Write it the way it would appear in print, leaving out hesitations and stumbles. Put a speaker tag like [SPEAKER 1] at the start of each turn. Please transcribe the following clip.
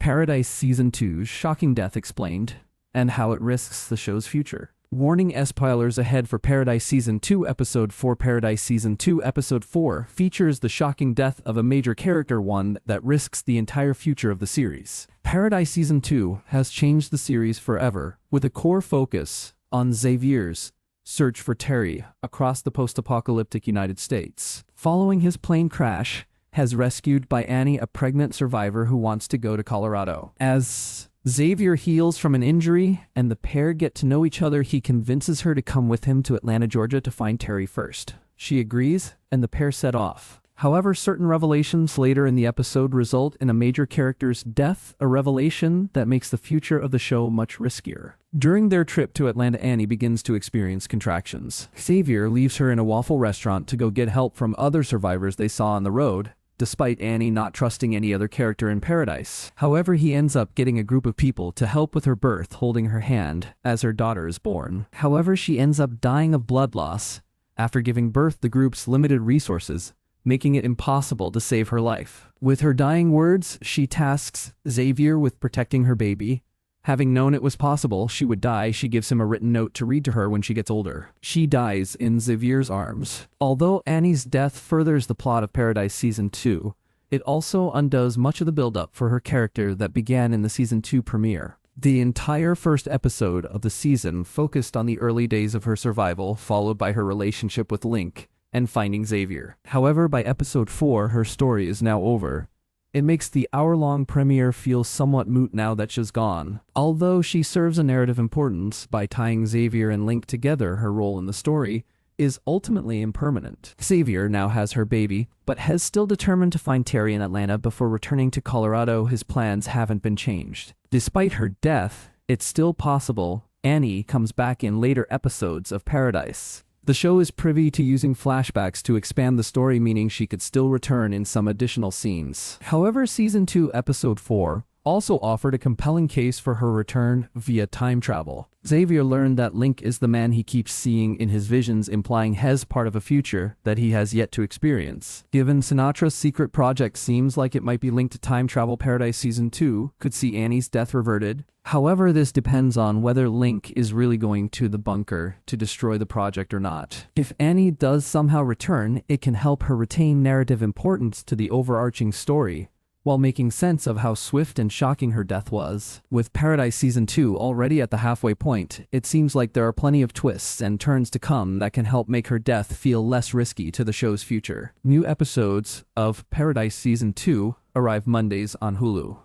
[SPEAKER 1] Paradise Season 2's shocking death explained, and how it risks the show's future. Warning: spoilers ahead for Paradise Season 2 Episode 4. Paradise Season 2 Episode 4 features the shocking death of a major character, one that risks the entire future of the series. Paradise Season 2 has changed the series forever, with a core focus on Xavier's search for Terry across the post-apocalyptic United States. Following his plane crash, has rescued by Annie, a pregnant survivor who wants to go to Colorado. As Xavier heals from an injury and the pair get to know each other, he convinces her to come with him to Atlanta, Georgia to find Terry first. She agrees, and the pair set off. However, certain revelations later in the episode result in a major character's death, a revelation that makes the future of the show much riskier. During their trip to Atlanta, Annie begins to experience contractions. Xavier leaves her in a waffle restaurant to go get help from other survivors they saw on the road, despite Annie not trusting any other character in Paradise. However, he ends up getting a group of people to help with her birth, holding her hand as her daughter is born. However, she ends up dying of blood loss after giving birth. The group's limited resources, making it impossible to save her life. With her dying words, she tasks Xavier with protecting her baby. Having known it was possible she would die, she gives him a written note to read to her when she gets older. She dies in Xavier's arms. Although Annie's death furthers the plot of Paradise Season 2, it also undoes much of the build-up for her character that began in the Season 2 premiere. The entire first episode of the season focused on the early days of her survival, followed by her relationship with Link and finding Xavier. However, by episode 4, her story is now over. It makes the hour-long premiere feel somewhat moot now that she's gone. Although she serves a narrative importance by tying Xavier and Link together, her role in the story is ultimately impermanent. Xavier now has her baby, but has still determined to find Terry in Atlanta before returning to Colorado. His plans haven't been changed. Despite her death, it's still possible Annie comes back in later episodes of Paradise. The show is privy to using flashbacks to expand the story, meaning she could still return in some additional scenes. However, Season 2 Episode 4 also offered a compelling case for her return via time travel. Xavier learned that Link is the man he keeps seeing in his visions, implying he's part of a future that he has yet to experience. Given Sinatra's secret project seems like it might be linked to time travel, Paradise Season 2 could see Annie's death reverted. However, this depends on whether Link is really going to the bunker to destroy the project or not. If Annie does somehow return, it can help her retain narrative importance to the overarching story, while making sense of how swift and shocking her death was. With Paradise Season 2 already at the halfway point, it seems like there are plenty of twists and turns to come that can help make her death feel less risky to the show's future. New episodes of Paradise Season 2 arrive Mondays on Hulu.